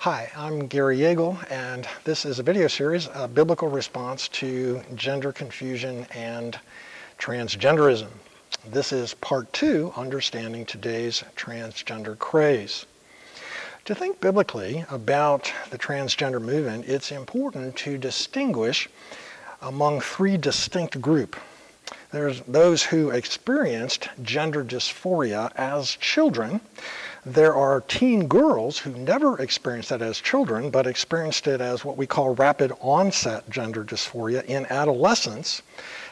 Hi, I'm Gary Yagel, and this is a video series, a biblical response to gender confusion and transgenderism. This is part 2, understanding today's transgender craze. To think biblically about the transgender movement, it's important to distinguish among 3 distinct groups. There's those who experienced gender dysphoria as children. There are teen girls who never experienced that as children, but experienced it as what we call rapid onset gender dysphoria in adolescence.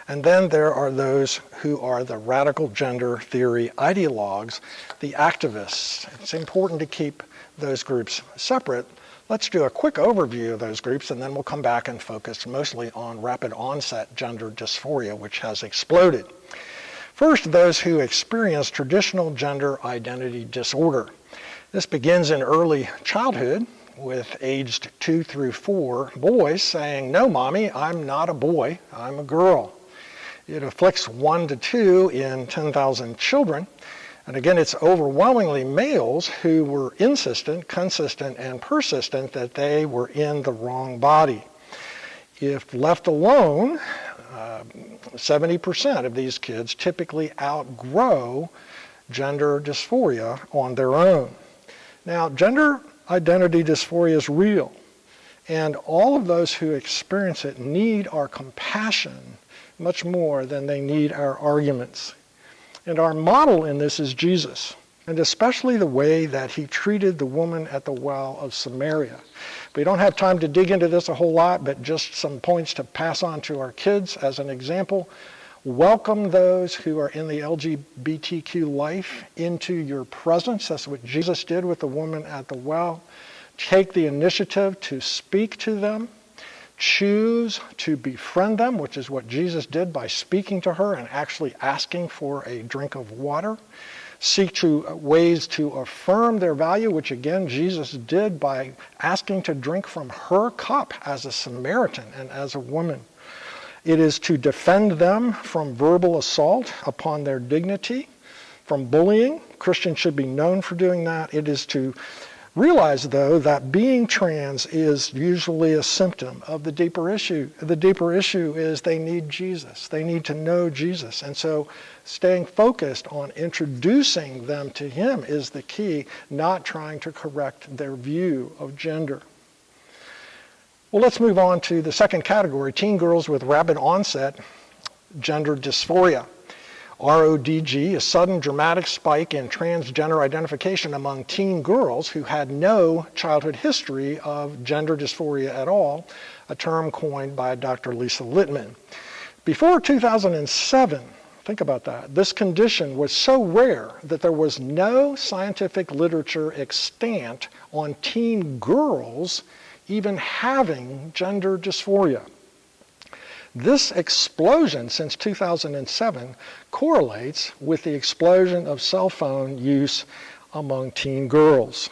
And then there are those who are the radical gender theory ideologues, the activists. It's important to keep those groups separate. Let's do a quick overview of those groups, and then we'll come back and focus mostly on rapid onset gender dysphoria, which has exploded. First, those who experience traditional gender identity disorder. This begins in early childhood with aged 2 through 4 boys saying, "No, mommy, I'm not a boy, I'm a girl." It afflicts 1 to 2 in 10,000 children. And again, it's overwhelmingly males who were insistent, consistent, and persistent that they were in the wrong body. If left alone, 70% of these kids typically outgrow gender dysphoria on their own. Now, gender identity dysphoria is real, and all of those who experience it need our compassion much more than they need our arguments. And our model in this is Jesus, and especially the way that he treated the woman at the well of Samaria. We don't have time to dig into this a whole lot, but just some points to pass on to our kids as an example. Welcome those who are in the LGBTQ life into your presence. That's what Jesus did with the woman at the well. Take the initiative to speak to them. Choose to befriend them, which is what Jesus did by speaking to her and actually asking for a drink of water. Seek ways to affirm their value, which again Jesus did by asking to drink from her cup as a Samaritan and as a woman. It is to defend them from verbal assault upon their dignity, from bullying. Christians should be known for doing that. It is to realize, though, that being trans is usually a symptom of the deeper issue. The deeper issue is they need Jesus. They need to know Jesus. And so staying focused on introducing them to him is the key, not trying to correct their view of gender. Well, let's move on to the second category, teen girls with rapid onset gender dysphoria. RODG, a sudden dramatic spike in transgender identification among teen girls who had no childhood history of gender dysphoria at all, a term coined by Dr. Lisa Littman. Before 2007, think about that, this condition was so rare that there was no scientific literature extant on teen girls even having gender dysphoria. This explosion since 2007 correlates with the explosion of cell phone use among teen girls.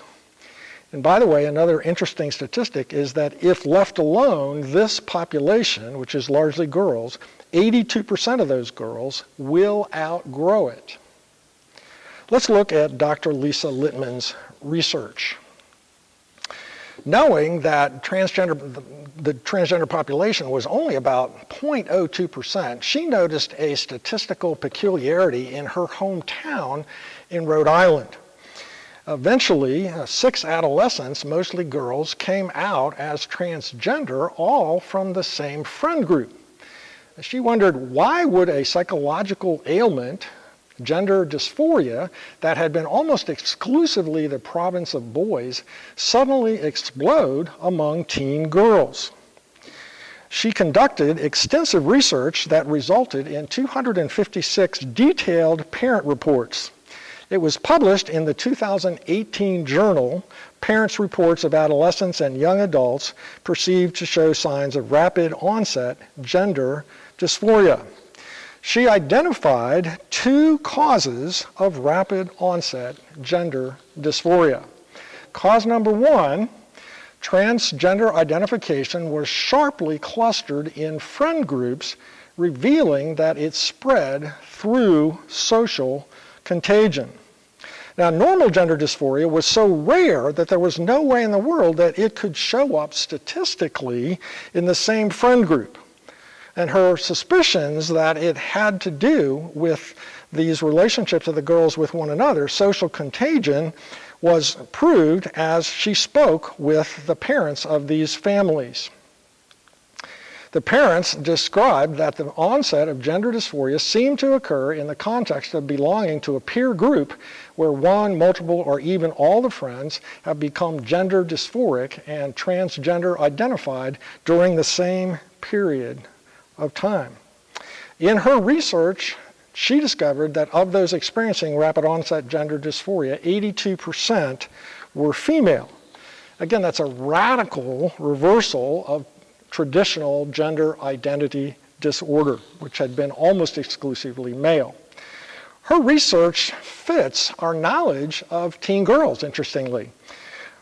And by the way, another interesting statistic is that if left alone, this population, which is largely girls, 82% of those girls will outgrow it. Let's look at Dr. Lisa Littman's research. Knowing that the transgender population was only about 0.02%, she noticed a statistical peculiarity in her hometown in Rhode Island. Eventually, 6 adolescents, mostly girls, came out as transgender, all from the same friend group. She wondered, why would a psychological ailment, gender dysphoria, that had been almost exclusively the province of boys, suddenly explode among teen girls? She conducted extensive research that resulted in 256 detailed parent reports. It was published in the 2018 journal, Parents' Reports of Adolescents and Young Adults Perceived to Show Signs of Rapid Onset Gender Dysphoria. She identified 2 causes of rapid onset gender dysphoria. Cause number 1, transgender identification was sharply clustered in friend groups, revealing that it spread through social contagion. Now, normal gender dysphoria was so rare that there was no way in the world that it could show up statistically in the same friend group. And her suspicions that it had to do with these relationships of the girls with one another, social contagion, was proved as she spoke with the parents of these families. The parents described that the onset of gender dysphoria seemed to occur in the context of belonging to a peer group where one, multiple, or even all the friends have become gender dysphoric and transgender identified during the same period of time. In her research, she discovered that of those experiencing rapid onset gender dysphoria, 82% were female. Again, that's a radical reversal of traditional gender identity disorder, which had been almost exclusively male. Her research fits our knowledge of teen girls, interestingly.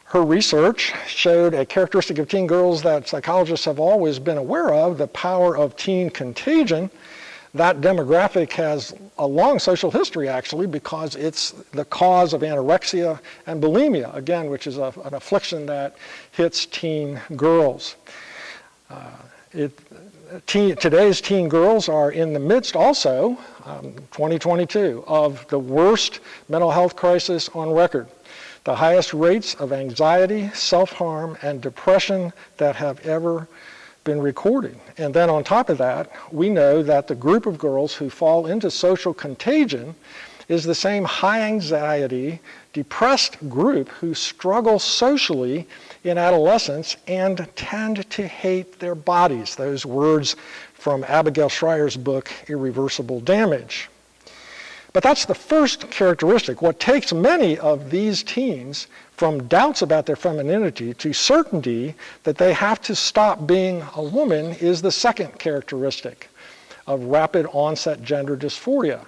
Her research showed a characteristic of teen girls that psychologists have always been aware of, the power of teen contagion. That demographic has a long social history, actually, because it's the cause of anorexia and bulimia, again, which is an affliction that hits teen girls. Today's teen girls are in the midst also, 2022, of the worst mental health crisis on record. The highest rates of anxiety, self-harm, and depression that have ever been recorded. And then on top of that, we know that the group of girls who fall into social contagion is the same high anxiety, depressed group who struggle socially in adolescence and tend to hate their bodies. Those words from Abigail Schreier's book, Irreversible Damage. But that's the first characteristic. What takes many of these teens from doubts about their femininity to certainty that they have to stop being a woman is the second characteristic of rapid onset gender dysphoria.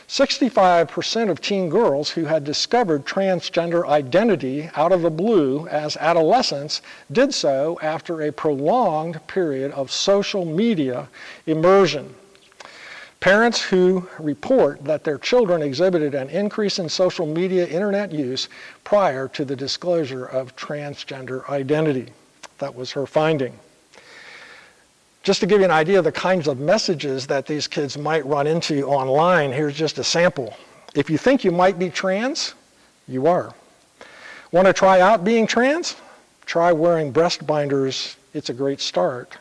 65% of teen girls who had discovered transgender identity out of the blue as adolescents did so after a prolonged period of social media immersion. Parents who report that their children exhibited an increase in social media internet use prior to the disclosure of transgender identity. That was her finding. Just to give you an idea of the kinds of messages that these kids might run into online, here's just a sample. If you think you might be trans, you are. Want to try out being trans? Try wearing breast binders. It's a great start.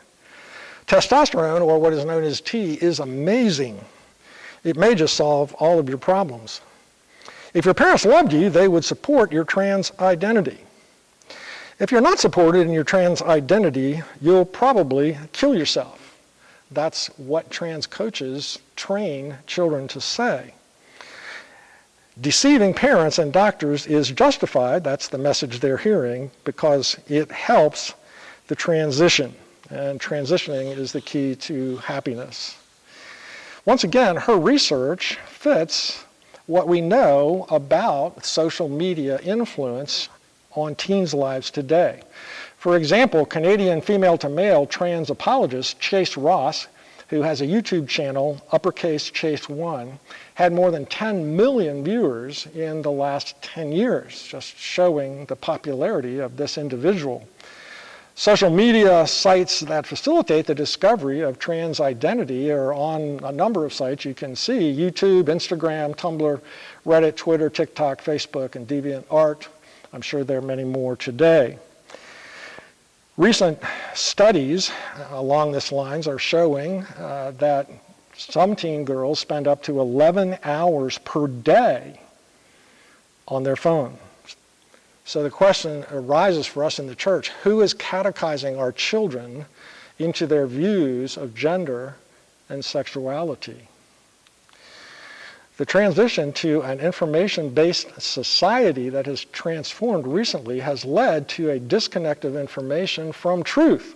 Testosterone, or what is known as T, is amazing. It may just solve all of your problems. If your parents loved you, they would support your trans identity. If you're not supported in your trans identity, you'll probably kill yourself. That's what trans coaches train children to say. Deceiving parents and doctors is justified, that's the message they're hearing, because it helps the transition. And transitioning is the key to happiness. Once again, her research fits what we know about social media influence on teens' lives today. For example, Canadian female-to-male trans apologist Chase Ross, who has a YouTube channel, uppercase Chase1, had more than 10 million viewers in the last 10 years, just showing the popularity of this individual. Social media sites that facilitate the discovery of trans identity are on a number of sites you can see: YouTube, Instagram, Tumblr, Reddit, Twitter, TikTok, Facebook, and DeviantArt. I'm sure there are many more today. Recent studies along this lines are showing that some teen girls spend up to 11 hours per day on their phone. So the question arises for us in the church: who is catechizing our children into their views of gender and sexuality? The transition to an information-based society that has transformed recently has led to a disconnect of information from truth.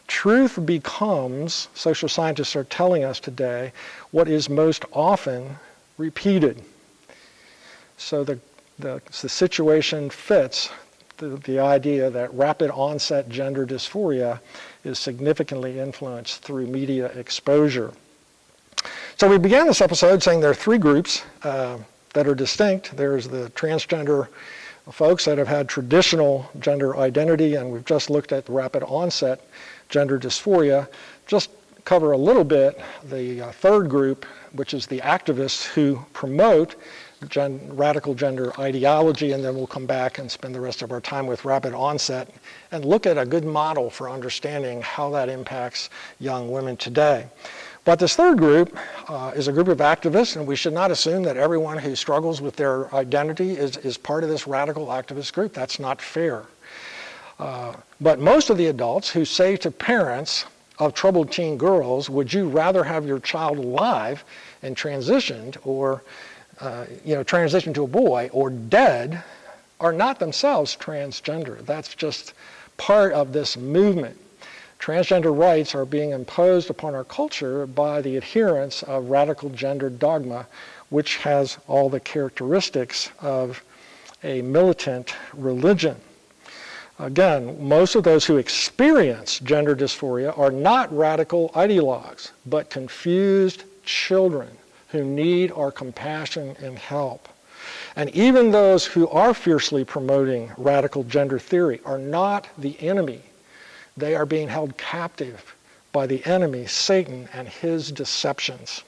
Truth becomes, social scientists are telling us today, what is most often repeated. So the situation fits the idea that rapid onset gender dysphoria is significantly influenced through media exposure. So we began this episode saying there are three groups, that are distinct. There's the transgender folks that have had traditional gender identity, and we've just looked at the rapid onset gender dysphoria. Just cover a little bit the third group, which is the activists who promote radical gender ideology, and then we'll come back and spend the rest of our time with rapid onset and look at a good model for understanding how that impacts young women today. But this third group is a group of activists, and we should not assume that everyone who struggles with their identity is part of this radical activist group. That's not fair. But most of the adults who say to parents of troubled teen girls, would you rather have your child alive and transitioned or transitioned to a boy or dead, are not themselves transgender. That's just part of this movement. Transgender rights are being imposed upon our culture by the adherents of radical gender dogma, which has all the characteristics of a militant religion. Again, most of those who experience gender dysphoria are not radical ideologues, but confused children who need our compassion and help. And even those who are fiercely promoting radical gender theory are not the enemy. They are being held captive by the enemy, Satan, and his deceptions.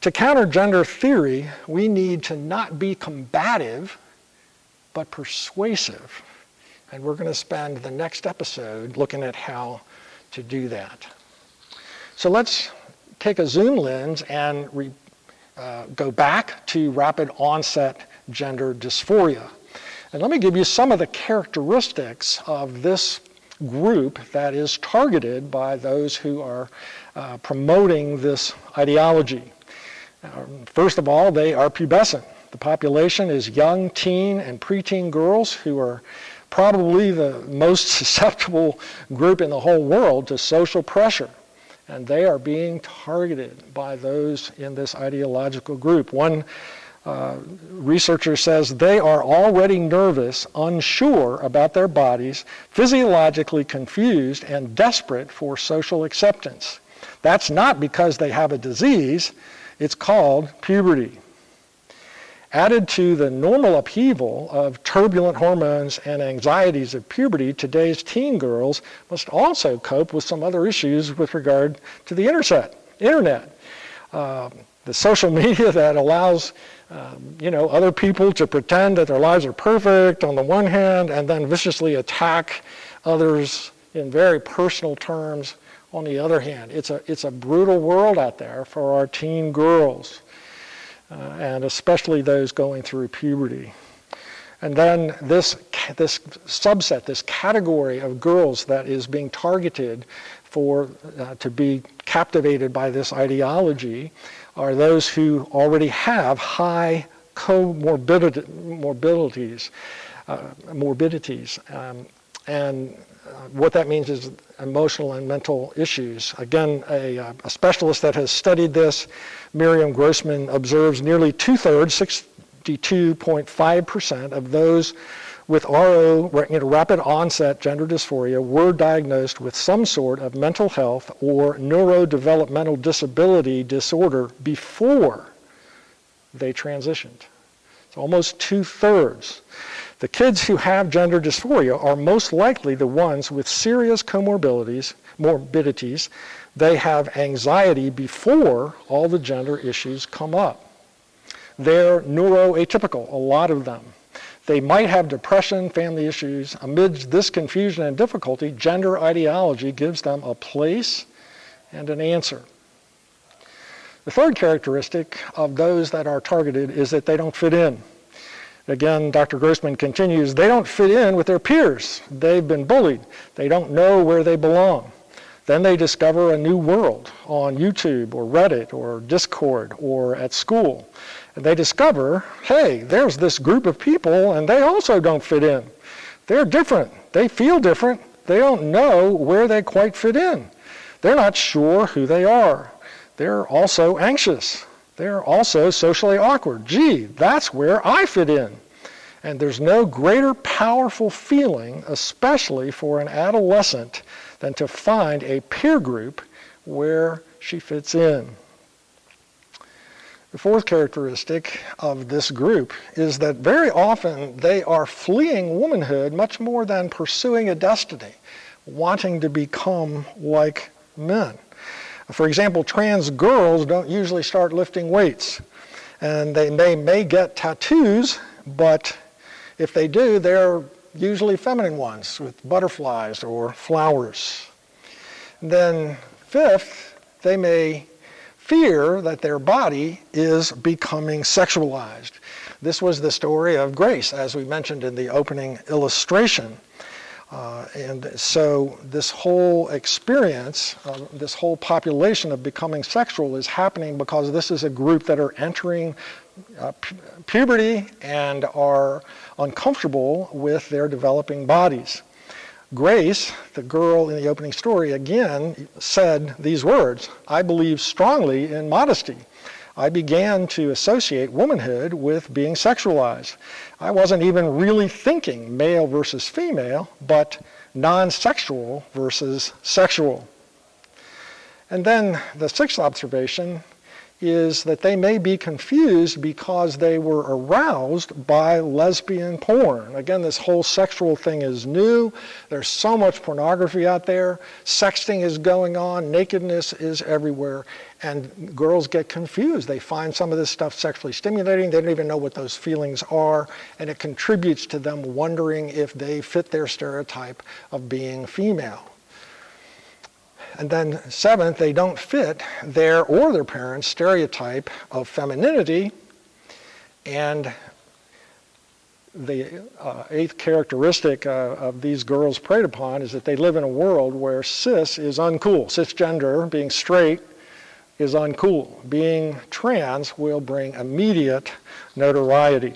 To counter gender theory, we need to not be combative, but persuasive. And we're going to spend the next episode looking at how to do that. So let's take a zoom lens and go back to rapid onset gender dysphoria. And let me give you some of the characteristics of this group that is targeted by those who are promoting this ideology. First of all, they are pubescent. The population is young teen and preteen girls who are probably the most susceptible group in the whole world to social pressure. And they are being targeted by those in this ideological group. One researcher says they are already nervous, unsure about their bodies, physiologically confused, and desperate for social acceptance. That's not because they have a disease, it's called puberty. Added to the normal upheaval of turbulent hormones and anxieties of puberty, today's teen girls must also cope with some other issues with regard to the internet. The social media that allows other people to pretend that their lives are perfect on the one hand and then viciously attack others in very personal terms on the other hand. It's a brutal world out there for our teen girls. And especially those going through puberty. And then this subset, this category of girls that is being targeted to be captivated by this ideology are those who already have high morbidities. And what that means is emotional and mental issues. Again, a specialist that has studied this, Miriam Grossman, observes nearly 2/3, 62.5% of those with rapid onset gender dysphoria were diagnosed with some sort of mental health or neurodevelopmental disability disorder before they transitioned. So almost 2/3. The kids who have gender dysphoria are most likely the ones with serious morbidities. They have anxiety before all the gender issues come up. They're neuroatypical, a lot of them. They might have depression, family issues. Amidst this confusion and difficulty, gender ideology gives them a place and an answer. The third characteristic of those that are targeted is that they don't fit in. Again, Dr. Grossman continues, they don't fit in with their peers. They've been bullied. They don't know where they belong. Then they discover a new world on YouTube or Reddit or Discord or at school. And they discover, hey, there's this group of people and they also don't fit in. They're different. They feel different. They don't know where they quite fit in. They're not sure who they are. They're also anxious. They're also socially awkward. Gee, that's where I fit in. And there's no greater powerful feeling, especially for an adolescent, than to find a peer group where she fits in. The fourth characteristic of this group is that very often they are fleeing womanhood much more than pursuing a destiny, wanting to become like men. For example, trans girls don't usually start lifting weights, and they may get tattoos, but if they do, they're usually feminine ones with butterflies or flowers. Then fifth, they may fear that their body is becoming sexualized. This was the story of Grace, as we mentioned in the opening illustration. And so this whole experience, this whole population of becoming sexual is happening because this is a group that are entering puberty and are uncomfortable with their developing bodies. Grace, the girl in the opening story, again said these words, "I believe strongly in modesty. I began to associate womanhood with being sexualized. I wasn't even really thinking male versus female, but non-sexual versus sexual." And then the sixth observation is that they may be confused because they were aroused by lesbian porn. Again, this whole sexual thing is new. There's so much pornography out there. Sexting is going on. Nakedness is everywhere. And girls get confused. They find some of this stuff sexually stimulating. They don't even know what those feelings are. And it contributes to them wondering if they fit their stereotype of being female. And then seventh, they don't fit their or their parents' stereotype of femininity. And the eighth characteristic of these girls preyed upon is that they live in a world where cis is uncool. Cisgender, being straight, is uncool. Being trans will bring immediate notoriety.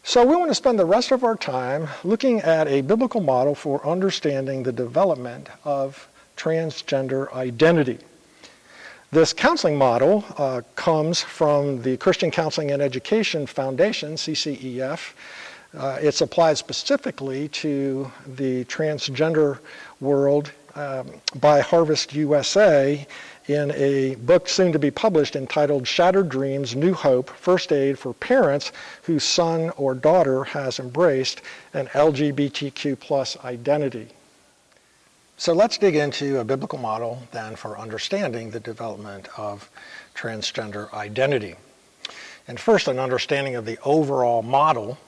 So we want to spend the rest of our time looking at a biblical model for understanding the development of transgender identity. This counseling model comes from the Christian Counseling and Education Foundation, CCEF. It's applied specifically to the transgender world by Harvest USA in a book soon to be published entitled Shattered Dreams, New Hope, First Aid for Parents Whose Son or Daughter Has Embraced an LGBTQ+ Identity. So let's dig into a biblical model then for understanding the development of transgender identity. And first, an understanding of the overall model.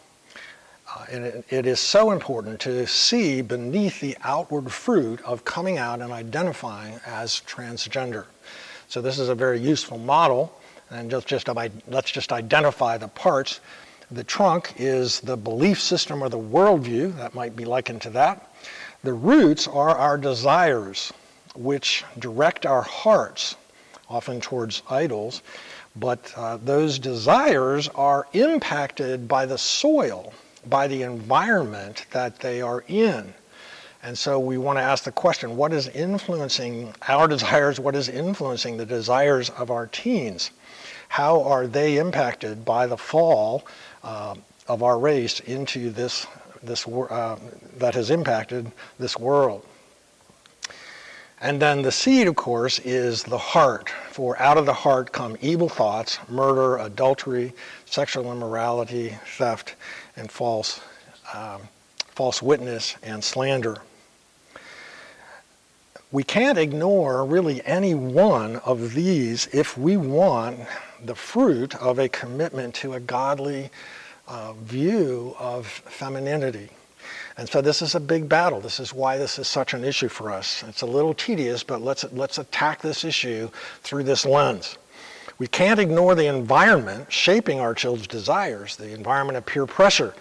And it is so important to see beneath the outward fruit of coming out and identifying as transgender. So this is a very useful model, and let's just identify the parts. The trunk is the belief system or the worldview, that might be likened to that. The roots are our desires, which direct our hearts, often towards idols, but those desires are impacted by the soil, by the environment that they are in. And so we want to ask the question, what is influencing our desires? What is influencing the desires of our teens? How are they impacted by the fall of our race into this that has impacted this world? And then the seed, of course, is the heart. For out of the heart come evil thoughts, murder, adultery, sexual immorality, theft, and false witness and slander. We can't ignore really any one of these if we want the fruit of a commitment to a godly view of femininity. And so this is a big battle. This is why this is such an issue for us. It's a little tedious, but let's attack this issue through this lens. We can't ignore the environment shaping our children's desires, the environment of peer pressure,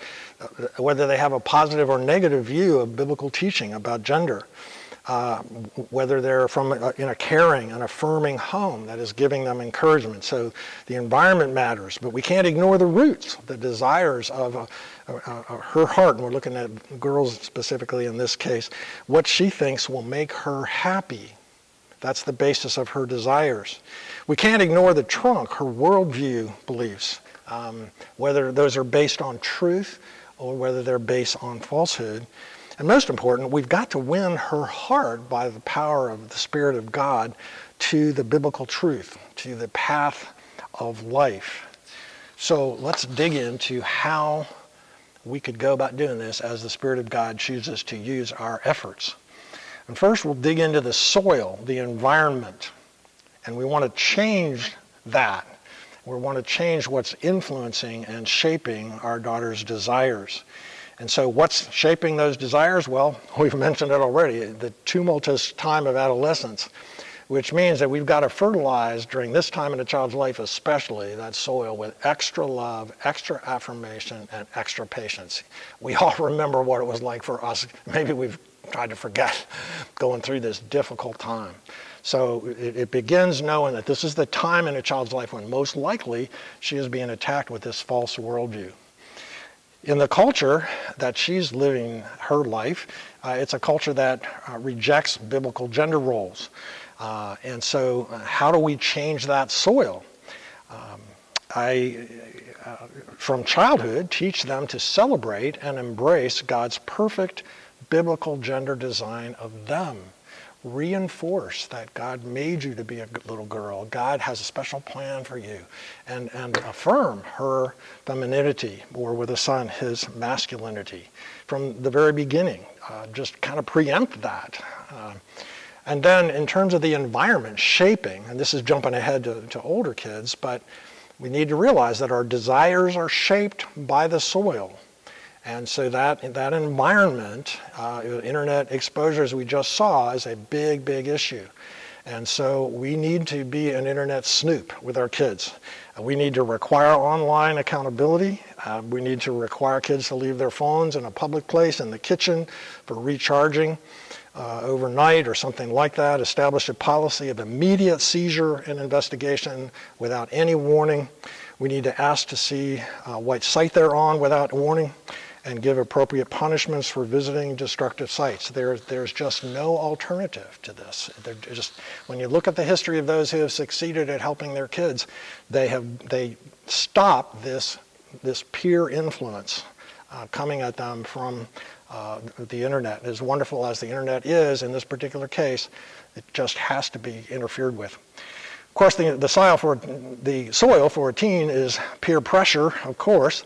whether they have a positive or negative view of biblical teaching about gender, whether they're in a caring and affirming home that is giving them encouragement. So the environment matters, but we can't ignore the roots, the desires of her heart, and we're looking at girls specifically in this case, what she thinks will make her happy. That's the basis of her desires. We can't ignore the trunk, her worldview beliefs, whether those are based on truth or whether they're based on falsehood. And most important, we've got to win her heart by the power of the Spirit of God to the biblical truth, to the path of life. So let's dig into how we could go about doing this as the Spirit of God chooses to use our efforts. And first we'll dig into the soil, the environment, and we want to change that. We want to change what's influencing and shaping our daughter's desires. And so what's shaping those desires? Well, we've mentioned it already, the tumultuous time of adolescence, which means that we've got to fertilize during this time in a child's life especially that soil with extra love, extra affirmation, and extra patience. We all remember what it was like for us. Maybe we've tried to forget going through this difficult time. So it begins knowing that this is the time in a child's life when most likely she is being attacked with this false worldview. In the culture that she's living her life, it's a culture that rejects biblical gender roles. And so how do we change that soil? From childhood, teach them to celebrate and embrace God's perfect biblical gender design of them. Reinforce that God made you to be a little girl. God has a special plan for you. And affirm her femininity, or with a son, his masculinity. From the very beginning, just kind of preempt that. And then in terms of the environment, shaping, and this is jumping ahead to older kids, but we need to realize that our desires are shaped by the soil. And so that environment, internet exposure, as we just saw, is a big, big issue. And so we need to be an internet snoop with our kids. We need to require online accountability. We need to require kids to leave their phones in a public place, in the kitchen, for recharging overnight or something like that. Establish a policy of immediate seizure and investigation without any warning. We need to ask to see what site they're on without warning, and give appropriate punishments for visiting destructive sites. There's just no alternative to this. When you look at the history of those who have succeeded at helping their kids, they stop this peer influence coming at them from the internet. As wonderful as the internet is in this particular case, it just has to be interfered with. Of course, the soil for a teen is peer pressure, of course.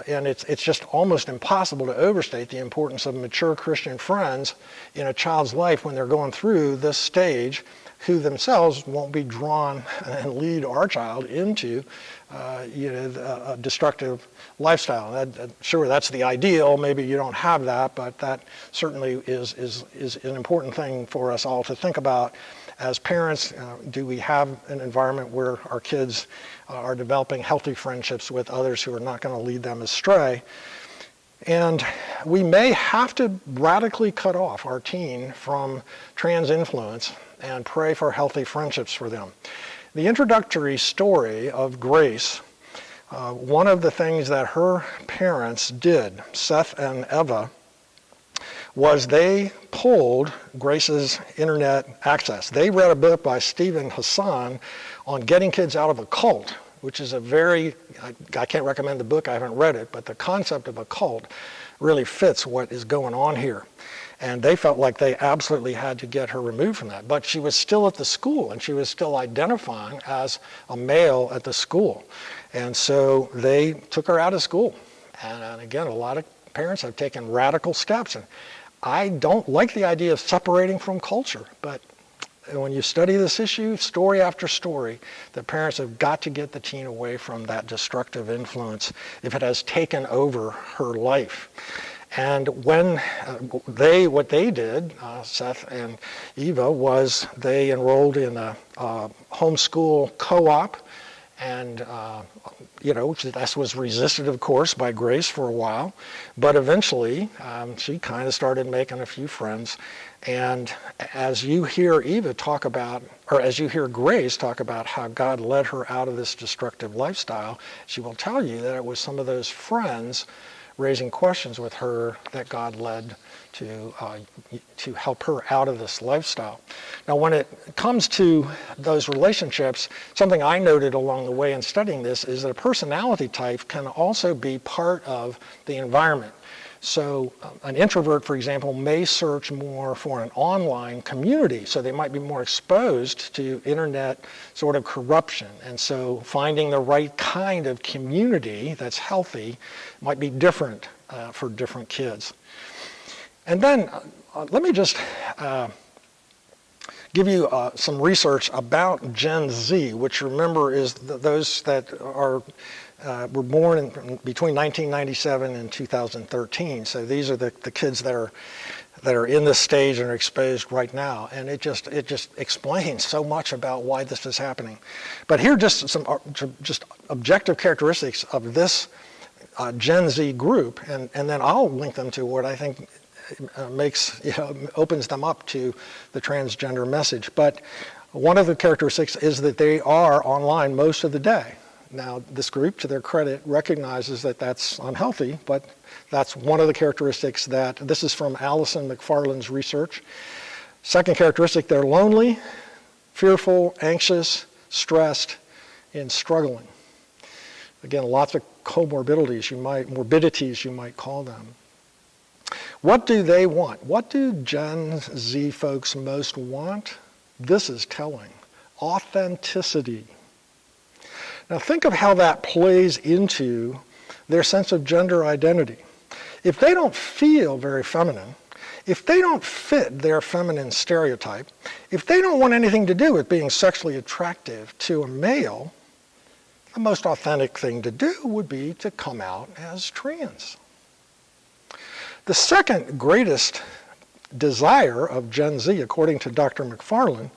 And it's just almost impossible to overstate the importance of mature Christian friends in a child's life when they're going through this stage, who themselves won't be drawn and lead our child into a destructive lifestyle. Sure, that's the ideal. Maybe you don't have that, but that certainly is an important thing for us all to think about. As parents, do we have an environment where our kids are developing healthy friendships with others who are not going to lead them astray? And we may have to radically cut off our teen from trans influence and pray for healthy friendships for them. The introductory story of Grace, one of the things that her parents did, Seth and Eva, was they pulled Grace's internet access. They read a book by Stephen Hassan on getting kids out of a cult, which is I can't recommend the book, I haven't read it, but the concept of a cult really fits what is going on here. And they felt like they absolutely had to get her removed from that. But she was still at the school, and she was still identifying as a male at the school. And so they took her out of school. And again, a lot of parents have taken radical steps. And I don't like the idea of separating from culture, but when you study this issue, story after story, the parents have got to get the teen away from that destructive influence if it has taken over her life. And when what they did, Seth and Eva, was they enrolled in a homeschool co-op, and that was resisted, of course, by Grace for a while, but eventually she kind of started making a few friends. And as you hear Eva talk about, or as you hear Grace talk about how God led her out of this destructive lifestyle, she will tell you that it was some of those friends raising questions with her that God led to help her out of this lifestyle. Now, when it comes to those relationships, something I noted along the way in studying this is that a personality type can also be part of the environment. So an introvert, for example, may search more for an online community. So they might be more exposed to internet sort of corruption. And so finding the right kind of community that's healthy might be different for different kids. And then let me just give you some research about Gen Z, which remember is those that were born between 1997 and 2013. So these are the kids that are in this stage and are exposed right now. And it just explains so much about why this is happening. But here are just some just objective characteristics of this Gen Z group, and then I'll link them to what I think opens them up to the transgender message. But one of the characteristics is that they are online most of the day. Now, this group, to their credit, recognizes that that's unhealthy, but that's one of the characteristics that, this is from Allison McFarland's research. Second characteristic, they're lonely, fearful, anxious, stressed, and struggling. Again, lots of comorbidities, morbidities you might call them. What do they want? What do Gen Z folks most want? This is telling. Authenticity. Now think of how that plays into their sense of gender identity. If they don't feel very feminine, if they don't fit their feminine stereotype, if they don't want anything to do with being sexually attractive to a male, the most authentic thing to do would be to come out as trans. The second greatest desire of Gen Z, according to Dr. McFarland,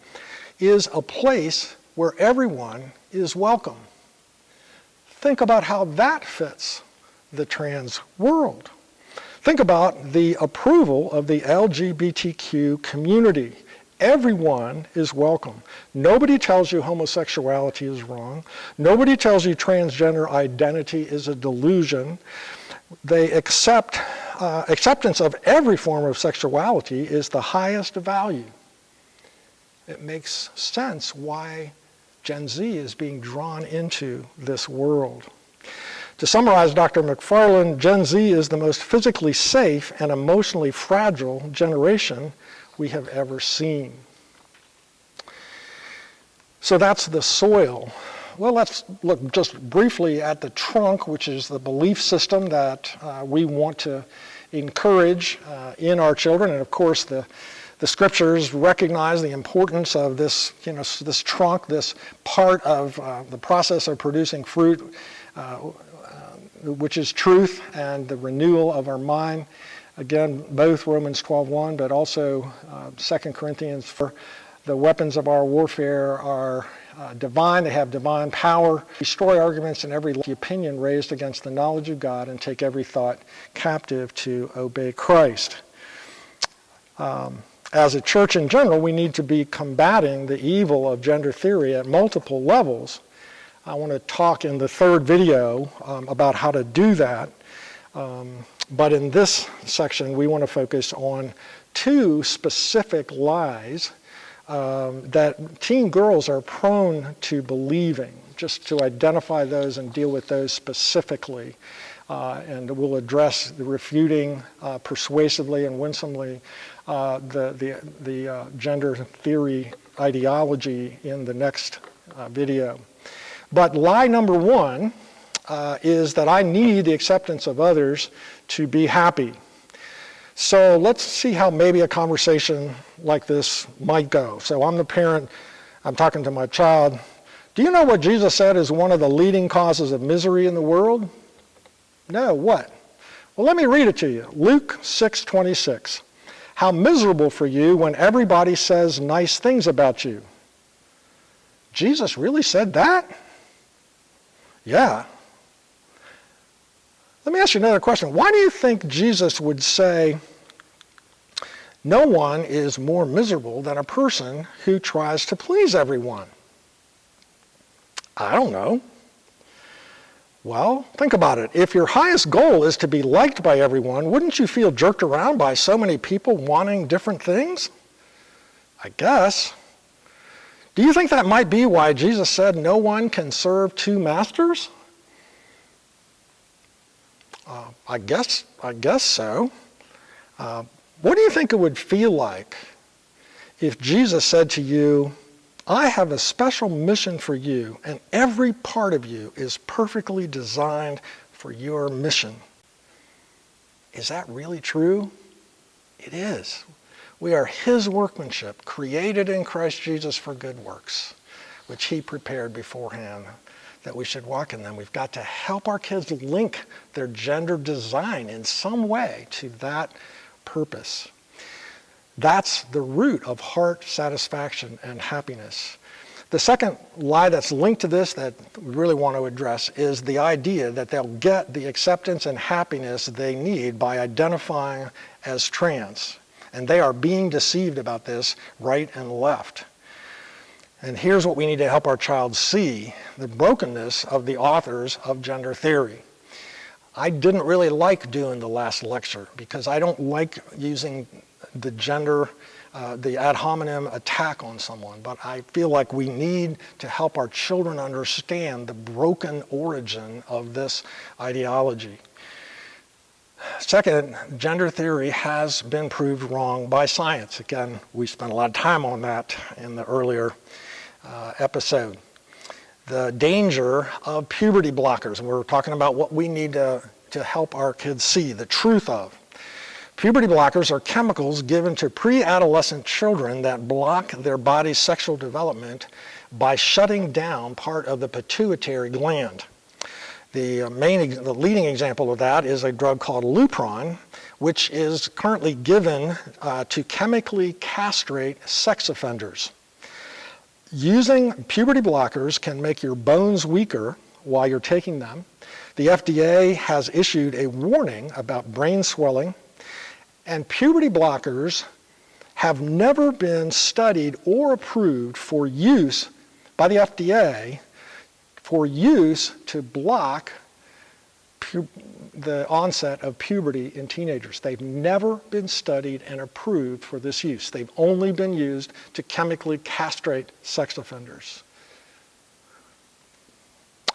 is a place where everyone is welcome. Think about how that fits the trans world. Think about the approval of the LGBTQ community. Everyone is welcome. Nobody tells you homosexuality is wrong. Nobody tells you transgender identity is a delusion. They acceptance of every form of sexuality is the highest value. It makes sense why Gen Z is being drawn into this world. To summarize Dr. McFarland, Gen Z is the most physically safe and emotionally fragile generation we have ever seen. So that's the soil. Well, let's look just briefly at the trunk, which is the belief system that we want to encourage in our children. And of course, the scriptures recognize the importance of this, this trunk, this part of the process of producing fruit, which is truth and the renewal of our mind. Again, both Romans 12:1, but also 2 Corinthians 4. The weapons of our warfare are divine. They have divine power. Destroy arguments and every opinion raised against the knowledge of God, and take every thought captive to obey Christ. As a church in general, we need to be combating the evil of gender theory at multiple levels. I want to talk in the third video about how to do that. But in this section, we want to focus on two specific lies that teen girls are prone to believing, just to identify those and deal with those specifically. And we'll address the refuting persuasively and winsomely the gender theory ideology in the next video. But lie number one is that I need the acceptance of others to be happy. So let's see how maybe a conversation like this might go. So I'm the parent, I'm talking to my child. Do you know what Jesus said is one of the leading causes of misery in the world? No, what? Well, let me read it to you. Luke 6:26. How miserable for you when everybody says nice things about you. Jesus really said that? Yeah. Let me ask you another question. Why do you think Jesus would say, no one is more miserable than a person who tries to please everyone? I don't know. Well, think about it. If your highest goal is to be liked by everyone, wouldn't you feel jerked around by so many people wanting different things? I guess. Do you think that might be why Jesus said no one can serve two masters? I guess so. What do you think it would feel like if Jesus said to you, I have a special mission for you, and every part of you is perfectly designed for your mission? Is that really true? It is. We are his workmanship, created in Christ Jesus for good works, which he prepared beforehand that we should walk in them. We've got to help our kids link their gender design in some way to that purpose. That's the root of heart satisfaction and happiness. The second lie that's linked to this that we really want to address is the idea that they'll get the acceptance and happiness they need by identifying as trans. And they are being deceived about this right and left. And here's what we need to help our child see: the brokenness of the authors of gender theory. I didn't really like doing the last lecture because I don't like using the gender, the ad hominem attack on someone, but I feel like we need to help our children understand the broken origin of this ideology. Second, gender theory has been proved wrong by science. Again, we spent a lot of time on that in the earlier episode. The danger of puberty blockers, and we're talking about what we need to help our kids see, the truth of. Puberty blockers are chemicals given to pre-adolescent children that block their body's sexual development by shutting down part of the pituitary gland. The leading example of that is a drug called Lupron, which is currently given to chemically castrate sex offenders. Using puberty blockers can make your bones weaker while you're taking them. The FDA has issued a warning about brain swelling, and puberty blockers have never been studied or approved for use by the FDA for use to block the onset of puberty in teenagers. They've never been studied and approved for this use. They've only been used to chemically castrate sex offenders.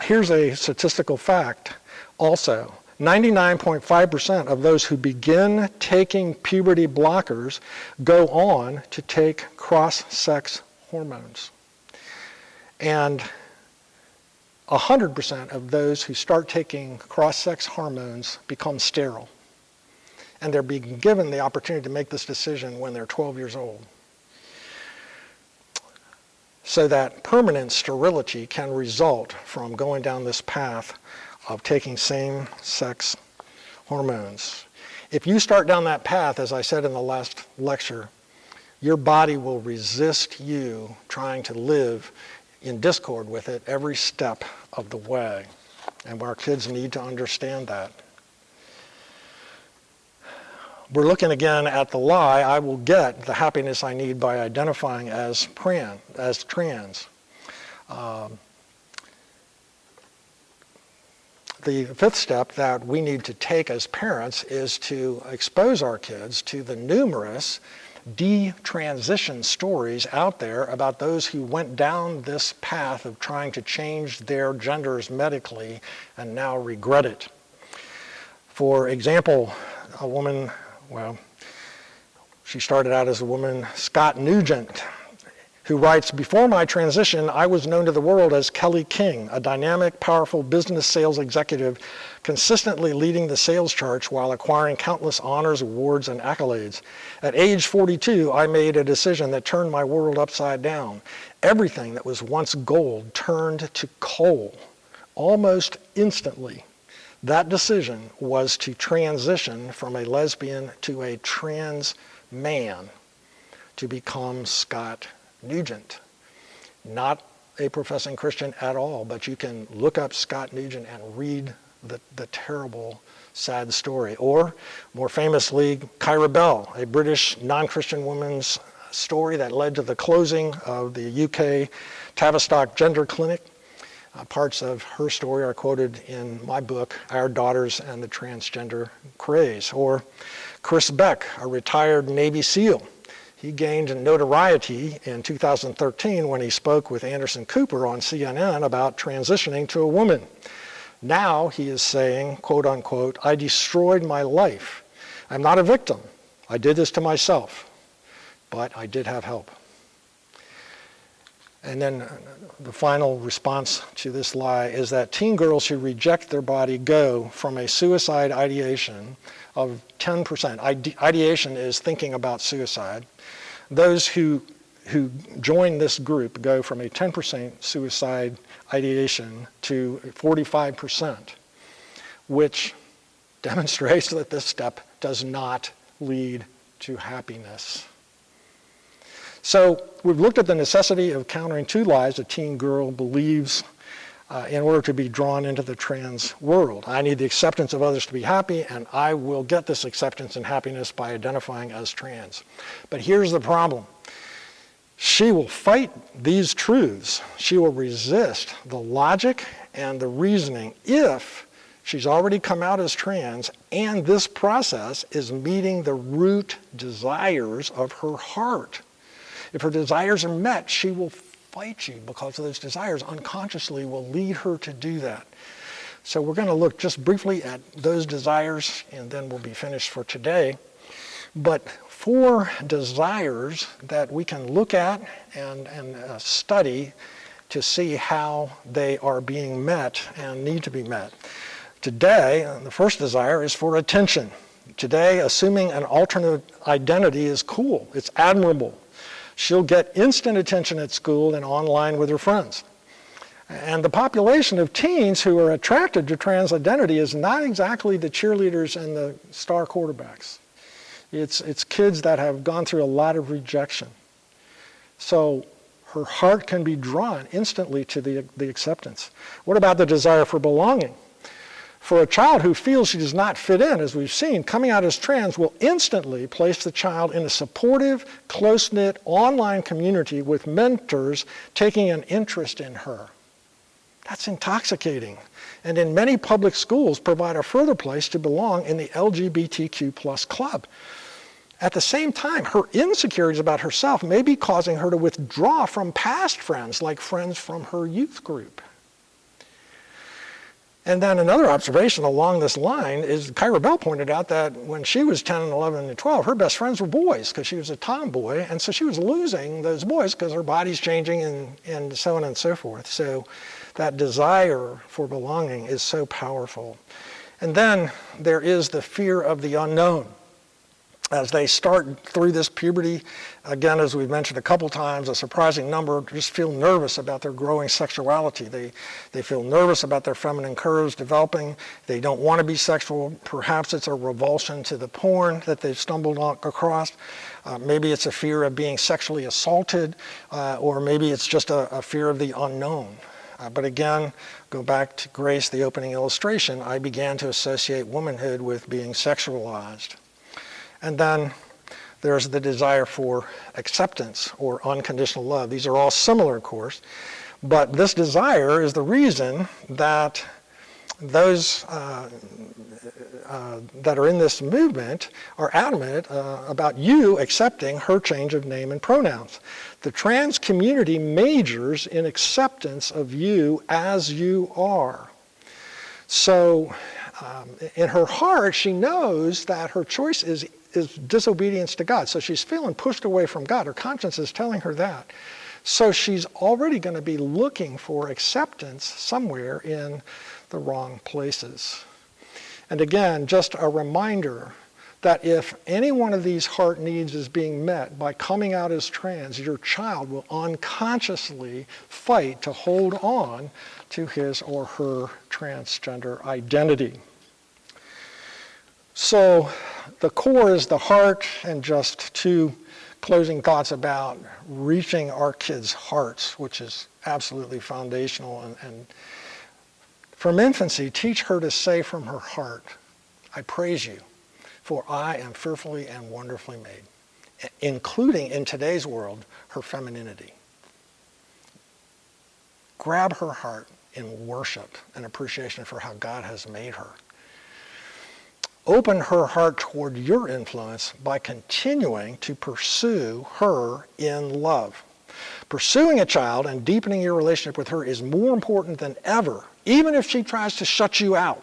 Here's a statistical fact also. 99.5% of those who begin taking puberty blockers go on to take cross-sex hormones. And 100% of those who start taking cross-sex hormones become sterile. And they're being given the opportunity to make this decision when they're 12 years old. So that permanent sterility can result from going down this path of taking same-sex hormones. If you start down that path, as I said in the last lecture, your body will resist you trying to live in discord with it every step of the way. And our kids need to understand that. We're looking again at the lie, I will get the happiness I need by identifying as trans. The fifth step that we need to take as parents is to expose our kids to the numerous detransition stories out there about those who went down this path of trying to change their genders medically and now regret it. For example, a woman, she started out as a woman, Scott Nugent, who writes, before my transition, I was known to the world as Kelly King, a dynamic, powerful business sales executive, consistently leading the sales charts while acquiring countless honors, awards, and accolades. At age 42, I made a decision that turned my world upside down. Everything that was once gold turned to coal almost instantly. That decision was to transition from a lesbian to a trans man to become Scott Nugent. Not a professing Christian at all, but you can look up Scott Nugent and read the terrible, sad story. Or, more famously, Kyra Bell, a British non-Christian woman's story that led to the closing of the UK Tavistock Gender Clinic. Parts of her story are quoted in my book, Our Daughters and the Transgender Craze. Or Chris Beck, a retired Navy SEAL. He gained notoriety in 2013 when he spoke with Anderson Cooper on CNN about transitioning to a woman. Now he is saying, quote unquote, I destroyed my life. I'm not a victim. I did this to myself, but I did have help. And then the final response to this lie is that teen girls who reject their body go from a suicide ideation of 10%. Ideation is thinking about suicide. Those who join this group go from a 10% suicide ideation to 45%, which demonstrates that this step does not lead to happiness. So we've looked at the necessity of countering two lies a teen girl believes in order to be drawn into the trans world. I need the acceptance of others to be happy, and I will get this acceptance and happiness by identifying as trans. But here's the problem. She will fight these truths. She will resist the logic and the reasoning if she's already come out as trans and this process is meeting the root desires of her heart. If her desires are met, she will fight you because those desires unconsciously will lead her to do that. So we're going to look just briefly at those desires and then we'll be finished for today. But 4 desires that we can look at and study to see how they are being met and need to be met. Today, the first desire is for attention. Today, assuming an alternate identity is cool. It's admirable. She'll get instant attention at school and online with her friends. And the population of teens who are attracted to trans identity is not exactly the cheerleaders and the star quarterbacks. It's kids that have gone through a lot of rejection. So her heart can be drawn instantly to the acceptance. What about the desire for belonging? For a child who feels she does not fit in, as we've seen, coming out as trans will instantly place the child in a supportive, close-knit online community with mentors taking an interest in her. That's intoxicating. And in many public schools provide a further place to belong in the LGBTQ+ club. At the same time, her insecurities about herself may be causing her to withdraw from past friends, like friends from her youth group. And then another observation along this line is Kyra Bell pointed out that when she was 10 and 11 and 12, her best friends were boys because she was a tomboy. And so she was losing those boys because her body's changing and so on and so forth. So that desire for belonging is so powerful. And then there is the fear of the unknown. As they start through this puberty, again, as we've mentioned a couple times, a surprising number just feel nervous about their growing sexuality. They feel nervous about their feminine curves developing. They don't want to be sexual. Perhaps it's a revulsion to the porn that they've stumbled across. Maybe it's a fear of being sexually assaulted, or maybe it's just a fear of the unknown. But again, go back to Grace, the opening illustration, I began to associate womanhood with being sexualized. And then there's the desire for acceptance or unconditional love. These are all similar, of course, but this desire is the reason that those that are in this movement are adamant about you accepting her change of name and pronouns. The trans community majors in acceptance of you as you are. So in her heart, she knows that her choice is disobedience to God. So she's feeling pushed away from God. Her conscience is telling her that. So she's already going to be looking for acceptance somewhere in the wrong places. And again, just a reminder that if any one of these heart needs is being met by coming out as trans, your child will unconsciously fight to hold on to his or her transgender identity. So the core is the heart, and just 2 closing thoughts about reaching our kids' hearts, which is absolutely foundational. And from infancy, teach her to say from her heart, I praise you, for I am fearfully and wonderfully made, including in today's world, her femininity. Grab her heart in worship and appreciation for how God has made her. Open her heart toward your influence by continuing to pursue her in love. Pursuing a child and deepening your relationship with her is more important than ever, even if she tries to shut you out.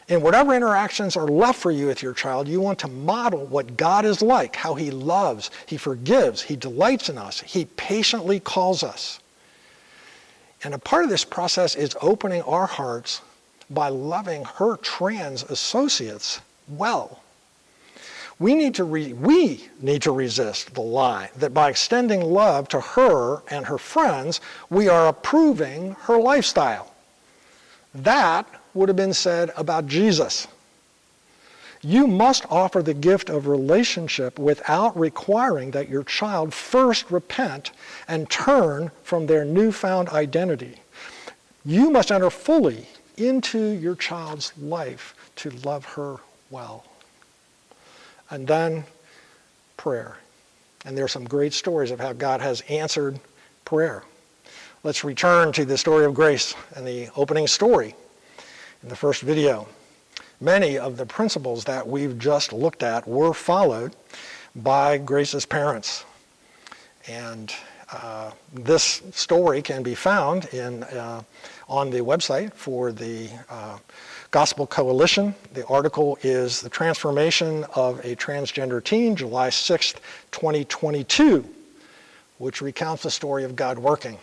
In whatever interactions are left for you with your child, you want to model what God is like, how he loves, he forgives, he delights in us, he patiently calls us. And a part of this process is opening our hearts by loving her trans associates well. We need to resist the lie that by extending love to her and her friends, we are approving her lifestyle. That would have been said about Jesus. You must offer the gift of relationship without requiring that your child first repent and turn from their newfound identity. You must enter fully into your child's life to love her well. And then prayer. And there are some great stories of how God has answered prayer. Let's return to the story of Grace and the opening story in the first video. Many of the principles that we've just looked at were followed by Grace's parents. And this story can be found on the website for the Gospel Coalition. The article is The Transformation of a Transgender Teen, July 6th, 2022, which recounts the story of God working.